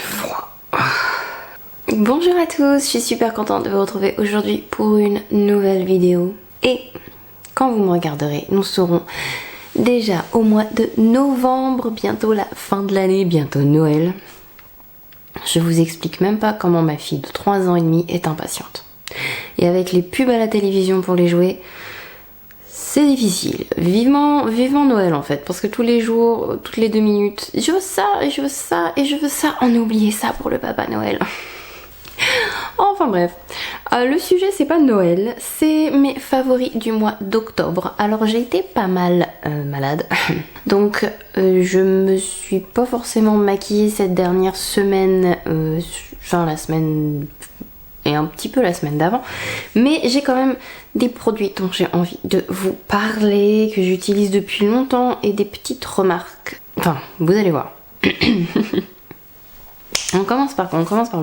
froid. Bonjour à tous, je suis super contente de vous retrouver aujourd'hui pour une nouvelle vidéo. Et quand vous me regarderez, nous serons déjà au mois de novembre, bientôt la fin de l'année, bientôt Noël. Je vous explique même pas comment ma fille de 3 ans et demi est impatiente. Et avec les pubs à la télévision pour les jouets, c'est difficile. Vivement Noël en fait, parce que tous les jours, toutes les 2 minutes, je veux ça, et je veux ça, et je veux ça. On a oublié ça pour le Papa Noël. Enfin bref, le sujet c'est pas Noël, c'est mes favoris du mois d'octobre. Alors j'ai été pas mal malade, donc je me suis pas forcément maquillée cette dernière semaine, enfin la semaine et un petit peu la semaine d'avant, mais j'ai quand même des produits dont j'ai envie de vous parler, que j'utilise depuis longtemps et des petites remarques. Enfin, vous allez voir. On commence par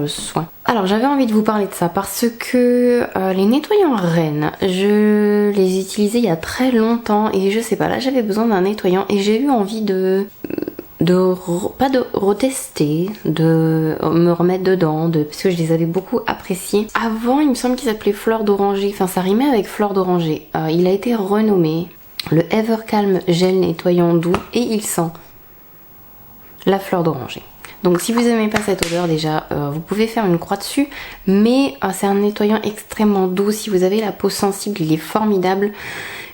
le soin. Alors j'avais envie de vous parler de ça parce que les nettoyants Rennes, je les utilisais il y a très longtemps et je sais pas, là j'avais besoin d'un nettoyant et j'ai eu envie pas de retester, de me remettre dedans, parce que je les avais beaucoup appréciés. Avant il me semble qu'il s'appelait Fleur d'Oranger, enfin ça rimait avec Fleur d'Oranger. Il a été renommé le Evercalm Gel Nettoyant Doux et il sent la fleur d'oranger. Donc si vous n'aimez pas cette odeur déjà, vous pouvez faire une croix dessus, mais c'est un nettoyant extrêmement doux. Si vous avez la peau sensible, il est formidable.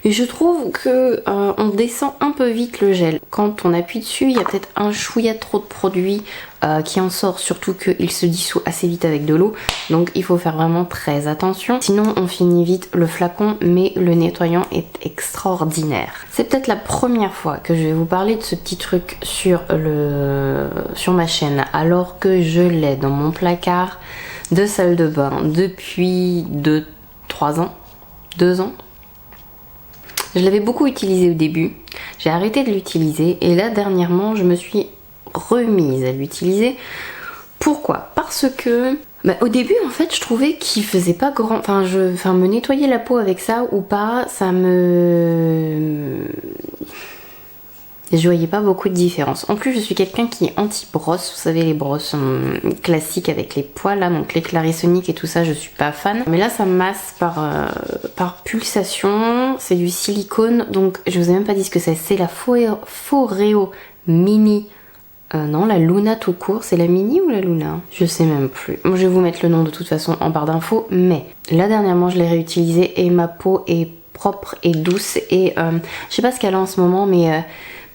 Et je trouve que on descend un peu vite le gel. Quand on appuie dessus, il y a peut-être un chouïa trop de produit qui en sort, surtout qu'il se dissout assez vite avec de l'eau. Donc il faut faire vraiment très attention. Sinon on finit vite le flacon, mais le nettoyant est extraordinaire. C'est peut-être la première fois que je vais vous parler de ce petit truc sur ma chaîne, alors que je l'ai dans mon placard de salle de bain depuis 2 ans. Je l'avais beaucoup utilisé au début, j'ai arrêté de l'utiliser et là dernièrement je me suis remise à l'utiliser. Pourquoi? Parce que au début en fait je trouvais qu'il faisait pas grand... Enfin me nettoyer la peau avec ça ou pas, je voyais pas beaucoup de différence. En plus je suis quelqu'un qui est anti-brosse, vous savez les brosses classiques avec les poils là, donc les Clarisonic et tout ça, je suis pas fan. Mais là ça masse par pulsation, c'est du silicone, donc je vous ai même pas dit ce que c'est la Foreo Mini. Non, la Luna tout court, c'est la Mini ou la Luna? Je sais même plus. Moi je vais vous mettre le nom de toute façon en barre d'infos, mais là dernièrement je l'ai réutilisé et ma peau est propre et douce et je sais pas ce qu'elle a en ce moment, mais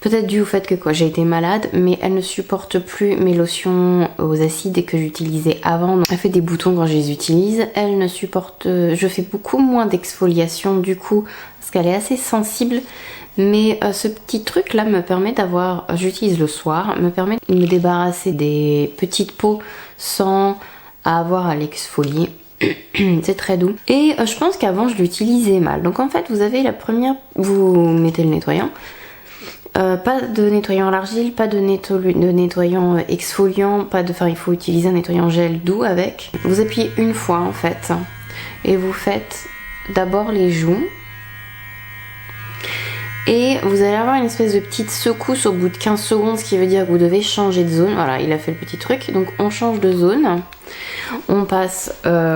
peut-être dû au fait que j'ai été malade, mais elle ne supporte plus mes lotions aux acides que j'utilisais avant. Donc, elle fait des boutons quand je les utilise. Elle ne supporte... Je fais beaucoup moins d'exfoliation du coup, parce qu'elle est assez sensible. Mais ce petit truc là me permet d'avoir... J'utilise le soir, me permet de me débarrasser des petites peaux sans avoir à l'exfolier. C'est très doux. Et je pense qu'avant je l'utilisais mal. Donc en fait vous avez la première... Vous mettez le nettoyant. Pas de nettoyant à l'argile, pas de nettoyant exfoliant, il faut utiliser un nettoyant gel doux avec. Vous appuyez une fois en fait et vous faites d'abord les joues et vous allez avoir une espèce de petite secousse au bout de 15 secondes, ce qui veut dire que vous devez changer de zone. Voilà, il a fait le petit truc, donc on change de zone, on passe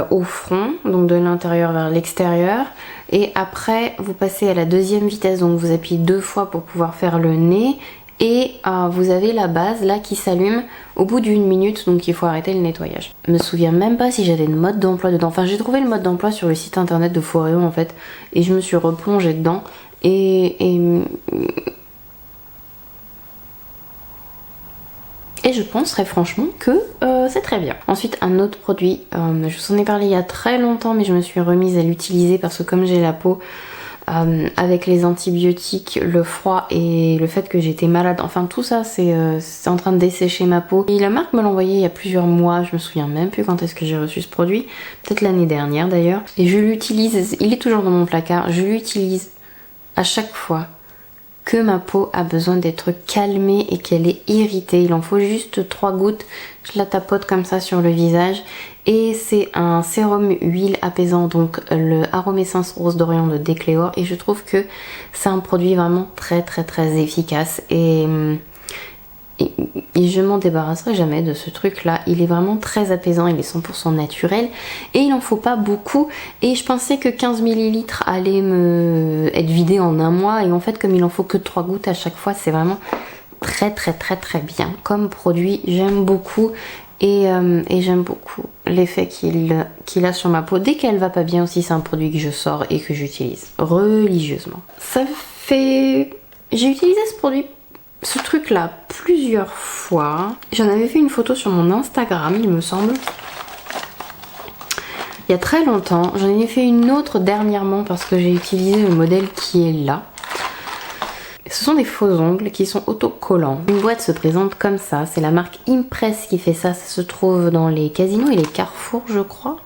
au front, donc de l'intérieur vers l'extérieur. Et après vous passez à la deuxième vitesse, donc vous appuyez 2 fois pour pouvoir faire le nez et vous avez la base là qui s'allume au bout d'1 minute, donc il faut arrêter le nettoyage. Je me souviens même pas si j'avais le mode d'emploi dedans, enfin j'ai trouvé le mode d'emploi sur le site internet de Foreo en fait et je me suis replongée dedans et je pense très franchement que c'est très bien. Ensuite un autre produit, je vous en ai parlé il y a très longtemps mais je me suis remise à l'utiliser parce que comme j'ai la peau avec les antibiotiques, le froid et le fait que j'étais malade, enfin tout ça c'est en train de dessécher ma peau. Et la marque me l'a envoyé il y a plusieurs mois, je me souviens même plus quand est-ce que j'ai reçu ce produit, peut-être l'année dernière d'ailleurs. Et je l'utilise, il est toujours dans mon placard, je l'utilise à chaque fois que ma peau a besoin d'être calmée et qu'elle est irritée. Il en faut juste 3 gouttes, je la tapote comme ça sur le visage. Et c'est un sérum huile apaisant, donc le Aromessence Rose d'Orient de Decléor. Et je trouve que c'est un produit vraiment très efficace. Et et je m'en débarrasserai jamais de ce truc là. Il est vraiment très apaisant, il est 100% naturel et il en faut pas beaucoup. Et je pensais que 15 ml allait être vidé en un mois et en fait comme il en faut que 3 gouttes à chaque fois, c'est vraiment très bien comme produit. J'aime beaucoup et j'aime beaucoup l'effet qu'il a sur ma peau. Dès qu'elle va pas bien aussi, c'est un produit que je sors et que j'utilise religieusement. J'ai utilisé ce truc là plusieurs fois. J'en avais fait une photo sur mon Instagram, il me semble, il y a très longtemps. J'en ai fait une autre dernièrement parce que j'ai utilisé le modèle qui est là. Ce sont des faux ongles qui sont autocollants. Une boîte se présente comme ça, c'est la marque Impress qui fait ça. Ça se trouve dans les casinos et les carrefours, je crois,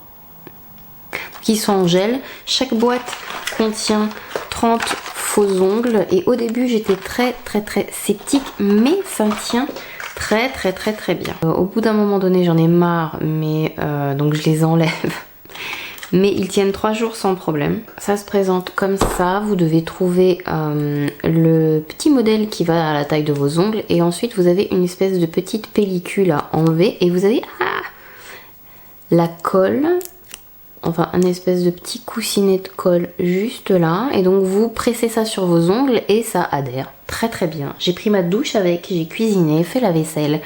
qui sont en gel. Chaque boîte contient 30 faux ongles et au début j'étais très sceptique, mais ça tient très bien. Au bout d'un moment donné j'en ai marre, mais donc je les enlève. Mais ils tiennent 3 jours sans problème. Ça se présente comme ça. Vous devez trouver le petit modèle qui va à la taille de vos ongles. Et ensuite vous avez une espèce de petite pellicule à enlever. Et vous avez la colle. Enfin un espèce de petit coussinet de colle juste là. Et donc vous pressez ça sur vos ongles et ça adhère très bien. J'ai pris ma douche avec, j'ai cuisiné, fait la vaisselle.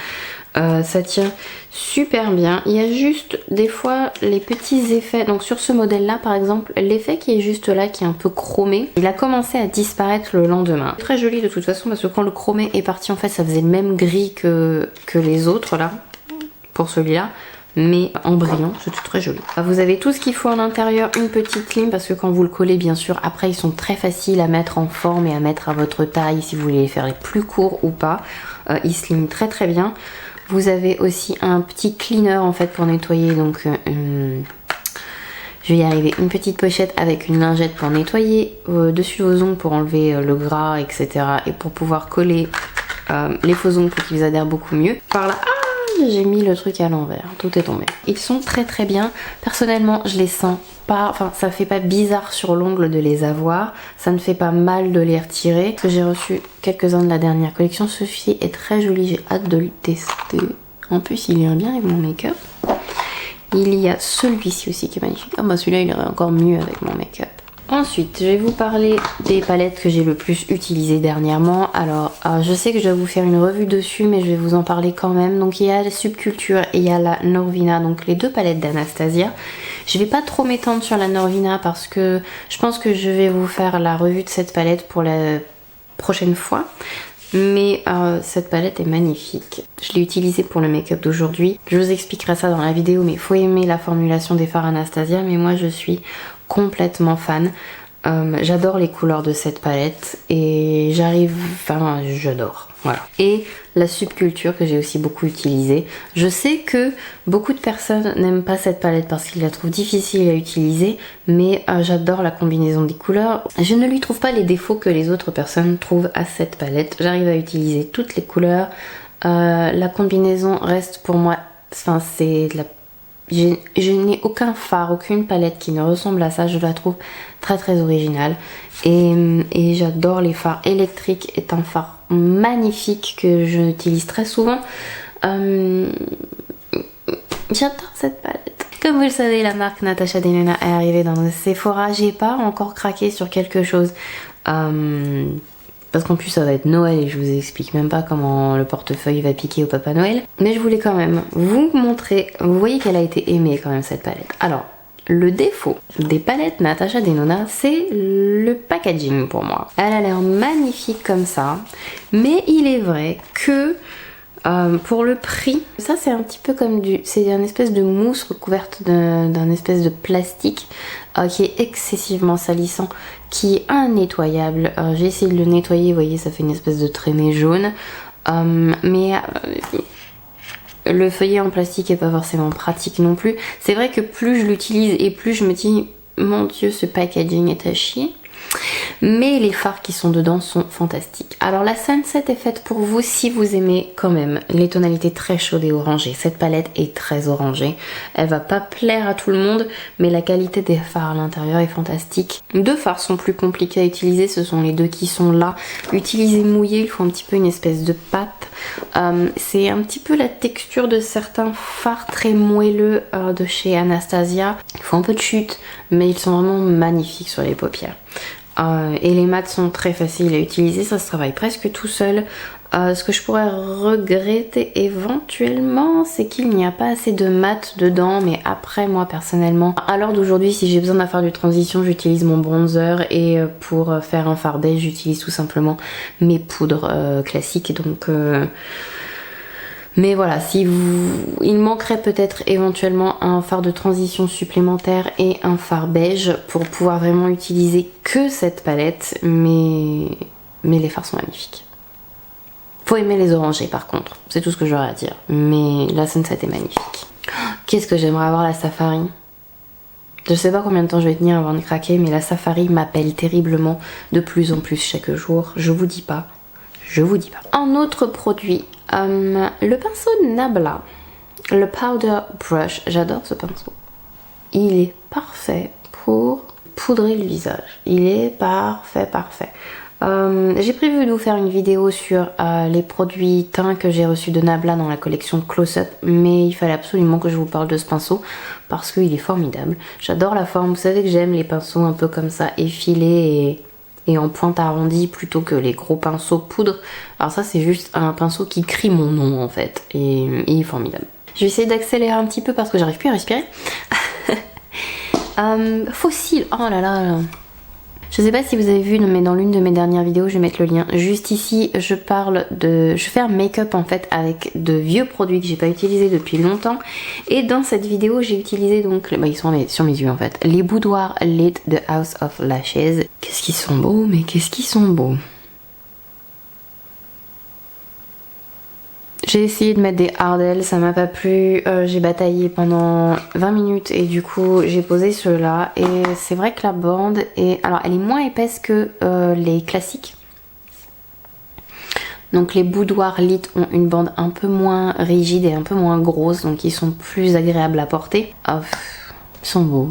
Ça tient super bien. Il y a juste des fois les petits effets. Donc sur ce modèle là par exemple, l'effet qui est juste là, qui est un peu chromé, il a commencé à disparaître le lendemain. Très joli de toute façon parce que quand le chromé est parti, en fait ça faisait le même gris que les autres là, pour celui-là, mais en brillant. C'était très joli. Vous avez tout ce qu'il faut à l'intérieur, une petite lime parce que quand vous le collez, bien sûr, après ils sont très faciles à mettre en forme et à mettre à votre taille si vous voulez les faire les plus courts ou pas. Ils se liment très bien. Vous avez aussi un petit cleaner en fait pour nettoyer, donc je vais y arriver, une petite pochette avec une lingette pour nettoyer dessus vos ongles pour enlever le gras, etc. et pour pouvoir coller les faux ongles pour qu'ils adhèrent beaucoup mieux. Par là, j'ai mis le truc à l'envers, tout est tombé. Ils sont très bien. Personnellement, je les sens pas, enfin ça fait pas bizarre sur l'ongle de les avoir, ça ne fait pas mal de les retirer. J'ai reçu quelques-uns de la dernière collection, celui-ci est très joli, j'ai hâte de le tester. En plus il ira bien avec mon make-up. Il y a celui-ci aussi qui est magnifique. Ah bah celui-là il irait encore mieux avec mon make-up. Ensuite, je vais vous parler des palettes que j'ai le plus utilisées dernièrement. Alors, je sais que je dois vous faire une revue dessus, mais je vais vous en parler quand même. Donc, il y a la Subculture et il y a la Norvina, donc les deux palettes d'Anastasia. Je vais pas trop m'étendre sur la Norvina parce que je pense que je vais vous faire la revue de cette palette pour la prochaine fois. Mais cette palette est magnifique. Je l'ai utilisée pour le make-up d'aujourd'hui. Je vous expliquerai ça dans la vidéo, mais il faut aimer la formulation des fards Anastasia. Mais moi, je suis complètement fan. J'adore les couleurs de cette palette et j'adore. Voilà. Et la Subculture que j'ai aussi beaucoup utilisée. Je sais que beaucoup de personnes n'aiment pas cette palette parce qu'ils la trouvent difficile à utiliser, mais j'adore la combinaison des couleurs. Je ne lui trouve pas les défauts que les autres personnes trouvent à cette palette. J'arrive à utiliser toutes les couleurs. La combinaison reste pour moi, enfin c'est de la... Je n'ai aucun fard, aucune palette qui ne ressemble à ça. Je la trouve très originale et j'adore les fards électriques. Est un fard magnifique que j'utilise très souvent. J'adore cette palette. Comme vous le savez, la marque Natasha Denona est arrivée dans le Sephora. J'ai pas encore craqué sur quelque chose. Parce qu'en plus ça va être Noël et je vous explique même pas comment le portefeuille va piquer au Papa Noël. Mais je voulais quand même vous montrer, vous voyez qu'elle a été aimée quand même cette palette. Alors, le défaut des palettes Natasha Denona, c'est le packaging pour moi. Elle a l'air magnifique comme ça, mais il est vrai que pour le prix, ça c'est un petit peu comme c'est une espèce de mousse recouverte d'un espèce de plastique qui est excessivement salissant, qui est innettoyable. J'ai essayé de le nettoyer, vous voyez ça fait une espèce de traînée jaune, mais le feuillet en plastique est pas forcément pratique non plus. C'est vrai que plus je l'utilise et plus je me dis mon dieu ce packaging est à chier. Mais les fards qui sont dedans sont fantastiques. Alors la Sunset est faite pour vous si vous aimez quand même les tonalités très chaudes et orangées. Cette palette est très orangée. Elle va pas plaire à tout le monde, mais la qualité des fards à l'intérieur est fantastique. Deux fards sont plus compliqués à utiliser, ce sont les deux qui sont là. Utilisez mouillé, il faut un petit peu une espèce de pâte. C'est un petit peu la texture de certains fards très moelleux de chez Anastasia. Il faut un peu de chute, mais ils sont vraiment magnifiques sur les paupières. Et les mats sont très faciles à utiliser, ça se travaille presque tout seul. Ce que je pourrais regretter éventuellement, c'est qu'il n'y a pas assez de mat dedans, mais après moi personnellement, à l'heure d'aujourd'hui, si j'ai besoin d'un fard de transition, j'utilise mon bronzer et pour faire un fard beige, j'utilise tout simplement mes poudres classiques. Donc, mais voilà, si vous, il manquerait peut-être éventuellement un fard de transition supplémentaire et un fard beige pour pouvoir vraiment utiliser que cette palette, mais les fards sont magnifiques. Faut aimer les orangés par contre, c'est tout ce que j'aurais à dire. Mais la Sunset est magnifique. Qu'est-ce que j'aimerais avoir la Safari. Je sais pas combien de temps je vais tenir avant de craquer, mais la Safari m'appelle terriblement de plus en plus chaque jour. Je vous dis pas. Je vous dis pas. Un autre produit, le pinceau Nabla, le Powder Brush. J'adore ce pinceau. Il est parfait pour poudrer le visage. Il est parfait, parfait. J'ai prévu de vous faire une vidéo sur les produits teints que j'ai reçus de Nabla dans la collection Close Up, mais il fallait absolument que je vous parle de ce pinceau parce qu'il est formidable. J'adore la forme, vous savez que j'aime les pinceaux un peu comme ça, effilés et en pointe arrondie plutôt que les gros pinceaux poudre. Alors ça c'est juste un pinceau qui crie mon nom en fait, et il est formidable. Je vais essayer d'accélérer un petit peu parce que j'arrive plus à respirer. Fossile, oh là là. Je sais pas si vous avez vu, mais dans l'une de mes dernières vidéos, je vais mettre le lien. Juste ici, je fais un make-up en fait avec de vieux produits que j'ai pas utilisés depuis longtemps. Et dans cette vidéo, j'ai utilisé donc, ils sont sur mes yeux en fait, les boudoirs Lid de House of Lashes. Qu'est-ce qu'ils sont beaux, mais qu'est-ce qu'ils sont beaux. J'ai essayé de mettre des hardels, ça m'a pas plu, j'ai bataillé pendant 20 minutes et du coup j'ai posé ceux-là et c'est vrai que la bande est... Alors elle est moins épaisse que les classiques. Donc les boudoirs Lit ont une bande un peu moins rigide et un peu moins grosse, donc ils sont plus agréables à porter. Oh, ils sont beaux,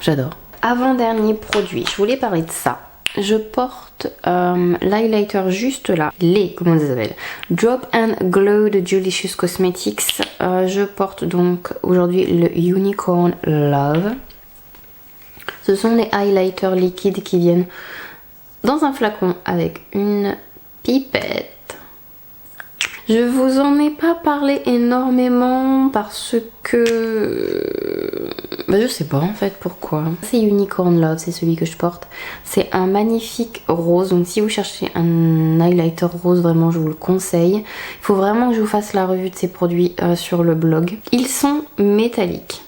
j'adore. Avant-dernier produit, je voulais parler de ça. Je porte l'highlighter juste là, comment ça s'appelle, Drop and Glow de Judicious Cosmetics. Je porte donc aujourd'hui le Unicorn Love. Ce sont les highlighters liquides qui viennent dans un flacon avec une pipette. Je vous en ai pas parlé énormément parce que... je sais pas en fait pourquoi. C'est Unicorn Love, c'est celui que je porte. C'est un magnifique rose, donc si vous cherchez un highlighter rose, vraiment je vous le conseille. Il faut vraiment que je vous fasse la revue de ces produits sur le blog. Ils sont métalliques,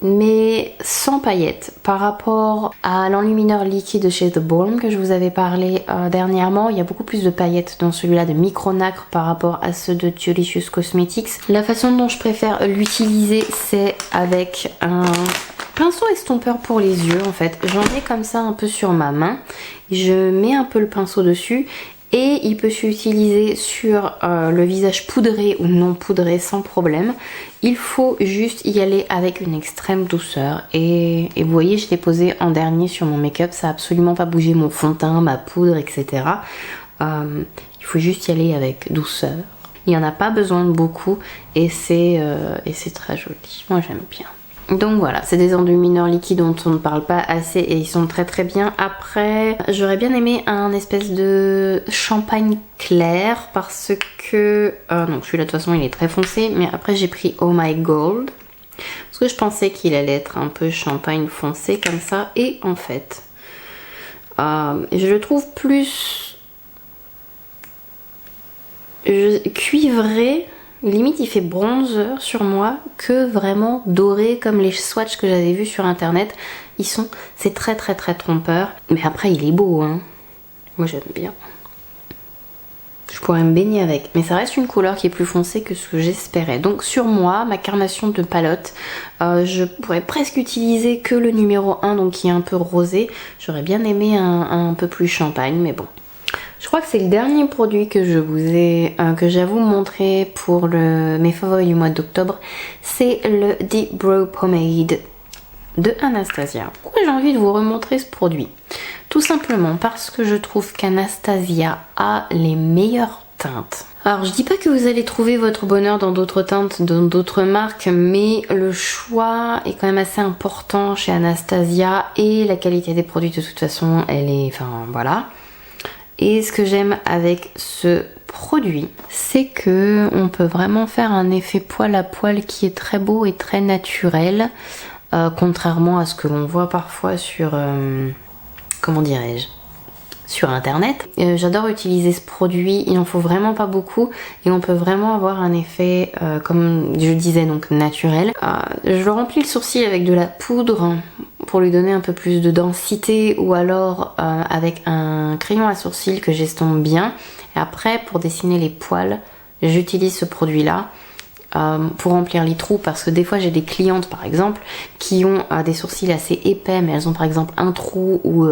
mais sans paillettes. Par rapport à l'enlumineur liquide chez The Balm que je vous avais parlé dernièrement, il y a beaucoup plus de paillettes dans celui-là de micronacre par rapport à ceux de Judicious Cosmetics. La façon dont je préfère l'utiliser, c'est avec un pinceau estompeur pour les yeux en fait. J'en ai comme ça un peu sur ma main. Je mets un peu le pinceau dessus. Et il peut s'utiliser sur le visage poudré ou non poudré sans problème. Il faut juste y aller avec une extrême douceur. Et vous voyez, je l'ai posé en dernier sur mon make-up. Ça n'a absolument pas bougé mon fond de teint, ma poudre, etc. Il faut juste y aller avec douceur. Il n'y en a pas besoin de beaucoup et c'est très joli. Moi j'aime bien. Donc voilà, c'est des enlumineurs liquides dont on ne parle pas assez et ils sont très très bien. Après, j'aurais bien aimé un espèce de champagne clair parce que... donc celui-là de toute façon il est très foncé, mais après j'ai pris Oh My Gold parce que je pensais qu'il allait être un peu champagne foncé comme ça et en fait, je le trouve plus cuivré. Limite il fait bronzer sur moi que vraiment doré comme les swatchs que j'avais vus sur internet. C'est très très très trompeur. Mais après il est beau hein. Moi j'aime bien. Je pourrais me baigner avec, mais ça reste une couleur qui est plus foncée que ce que j'espérais. Donc sur moi, ma carnation de Palotte, je pourrais presque utiliser que le numéro 1, donc qui est un peu rosé. J'aurais bien aimé un peu plus champagne, mais bon. Je crois que c'est le dernier produit que que j'ai à vous montrer pour mes favoris du mois d'octobre. C'est le Deep Brow Pomade de Anastasia. Pourquoi j'ai envie de vous remontrer ce produit? Tout simplement parce que je trouve qu'Anastasia a les meilleures teintes. Alors je dis pas que vous allez trouver votre bonheur dans d'autres teintes, dans d'autres marques, mais le choix est quand même assez important chez Anastasia et la qualité des produits de toute façon, elle est... enfin voilà. Et ce que j'aime avec ce produit, c'est que on peut vraiment faire un effet poil à poil qui est très beau et très naturel, contrairement à ce que l'on voit parfois sur... comment dirais-je, sur internet. J'adore utiliser ce produit, il en faut vraiment pas beaucoup et on peut vraiment avoir un effet comme je disais donc naturel. Je le remplis le sourcil avec de la poudre pour lui donner un peu plus de densité ou alors avec un crayon à sourcils que j'estompe bien. Et après pour dessiner les poils j'utilise ce produit là. Pour remplir les trous, parce que des fois j'ai des clientes par exemple qui ont des sourcils assez épais mais elles ont par exemple un trou ou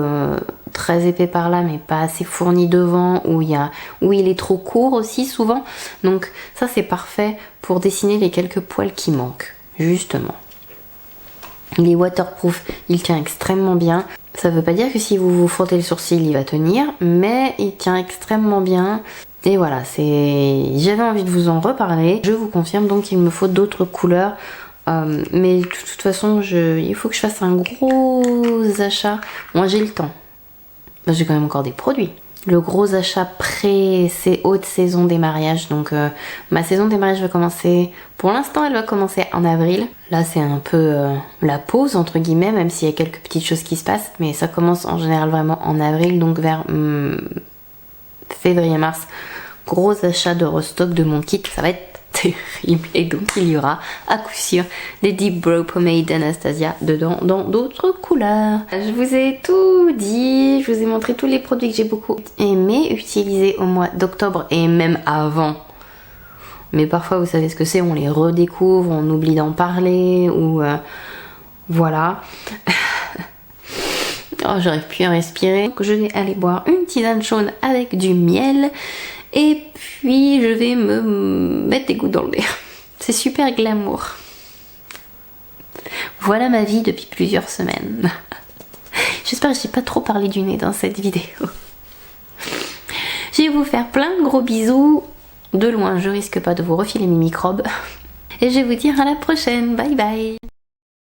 très épais par là mais pas assez fourni devant, où il est trop court aussi souvent, donc ça c'est parfait pour dessiner les quelques poils qui manquent justement. Il est waterproof, il tient extrêmement bien. Ça veut pas dire que si vous vous frottez le sourcil il va tenir, mais il tient extrêmement bien. Et voilà, j'avais envie de vous en reparler. Je vous confirme donc qu'il me faut d'autres couleurs. Mais de toute façon, il faut que je fasse un gros achat. Moi j'ai le temps. J'ai quand même encore des produits. Le gros achat haute saison des mariages. Donc ma saison des mariages va commencer... Pour l'instant elle va commencer en avril. Là c'est un peu la pause entre guillemets, même s'il y a quelques petites choses qui se passent. Mais ça commence en général vraiment en avril, donc vers... février-mars, gros achat de restock de mon kit, ça va être terrible. Et donc il y aura à coup sûr des Deep Brow Pomade d'Anastasia dedans dans d'autres couleurs. Je vous ai tout dit, je vous ai montré tous les produits que j'ai beaucoup aimé utiliser au mois d'octobre et même avant. Mais parfois vous savez ce que c'est, on les redécouvre, on oublie d'en parler ou voilà. Oh, j'arrive plus à respirer. Donc je vais aller boire une tisane chaude avec du miel. Et puis je vais me mettre des gouttes dans le nez. C'est super glamour. Voilà ma vie depuis plusieurs semaines. J'espère que j'ai pas trop parlé du nez dans cette vidéo. Je vais vous faire plein de gros bisous. De loin, je risque pas de vous refiler mes microbes. Et je vais vous dire à la prochaine. Bye bye.